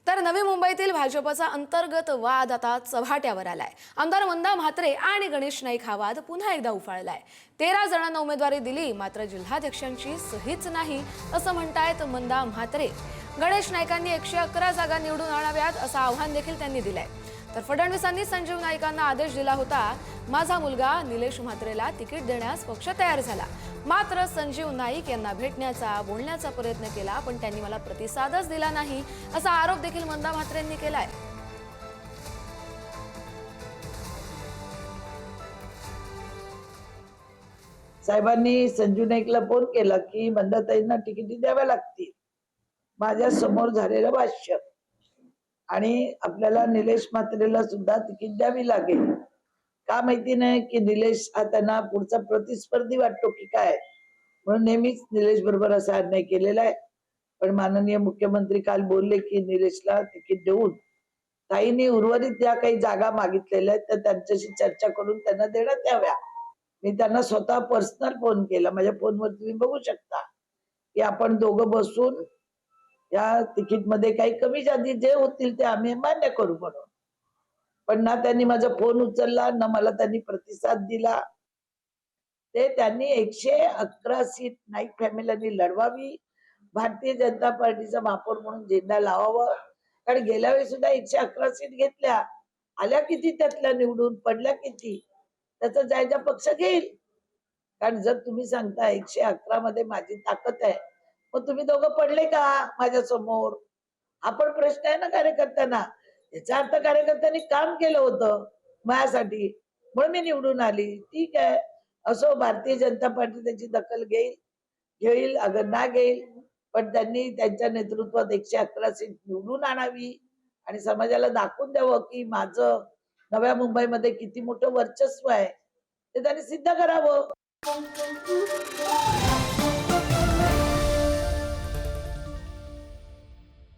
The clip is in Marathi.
तर नवी मुंबईतील भाजपचा अंतर्गत वाद आता चव्हाट्यावर आलाय। आमदार मंदा म्हात्रे आणि गणेश नाईक हा वाद पुन्हा एकदा उफाळलाय। 13 जणांना उमेदवारी दिली, मात्र जिल्हाध्यक्षांची सहीच नाही असं म्हणतायत मंदा म्हात्रे। गणेश नाईकांनी 111 जागा निवडून आणाव्यात असं आव्हान देखील त्यांनी दिलंय। तर फडणवीसांनी संजीव नाईकांना आदेश दिला होता, माझा मुलगा निलेश म्हात्रेला तिकीट देण्यास पक्ष तयार झाला। मात्र संजीव नाईक यांना भेटण्याचा बोलण्याचा प्रयत्न केला, पण त्यांनी मला प्रतिसादच दिला नाही असा आरोप देखील मंदा म्हात्रेंनी केलाय। साहेबांनी संजू नाईकला फोन केला की मंदाताईंना तिकिटी द्याव्या लागतील। माझ्या समोर झालेलं भाष्य आणि आपल्याला निलेश म्हात्रेला सुद्धा तिकीट द्यावी लागेल। का माहिती नाही की निलेश हा त्यांना पुढचा प्रतिस्पर्धी वाटतो की काय, म्हणून नेहमीच निलेश बरोबर असा अन्याय केलेला आहे। पण माननीय मुख्यमंत्री काल बोलले की निलेशला तिकीट देऊन ताईंनी उर्वरित ज्या काही जागा मागितलेल्या आहेत तर त्यांच्याशी चर्चा करून त्यांना देण्यात याव्या। मी त्यांना स्वतः पर्सनल फोन केला, माझ्या फोनवर तुम्ही बघू शकता की आपण दोघं बसून या तिकीट मध्ये काही कमी जादी जे होतील ते आम्ही मान्य करू म्हणून। पण ना त्यांनी माझा फोन उचलला, ना मला त्यांनी प्रतिसाद दिला। ते त्यांनी 111 सीट नाईक फॅमिलीने लढवावी, भारतीय जनता पार्टीचा महापौर म्हणून झेंडा लावावा। कारण गेल्या वेळी सुद्धा 111 सीट घेतल्या, आल्या किती त्यातल्या निवडून, पडल्या किती, त्याचा जायजा पक्ष घेईल। कारण जर तुम्ही सांगता 111 मध्ये माझी ताकद आहे, मग तुम्ही दोघं पडले का माझ्या समोर, हा पण प्रश्न आहे ना कार्यकर्त्यांना। याचा अर्थ कार्यकर्त्यांनी काम केलं होतं माझ्यासाठी म्हणून मी निवडून आली। ठीक आहे, असो, भारतीय जनता पार्टी त्याची दखल घेईल अगर ना घेईल, पण त्यांनी त्यांच्या नेतृत्वात 111 सीट निवडून आणावी आणि समाजाला दाखवून द्यावं की माझं नव्या मुंबईमध्ये किती मोठं वर्चस्व आहे, ते त्यांनी सिद्ध करावं।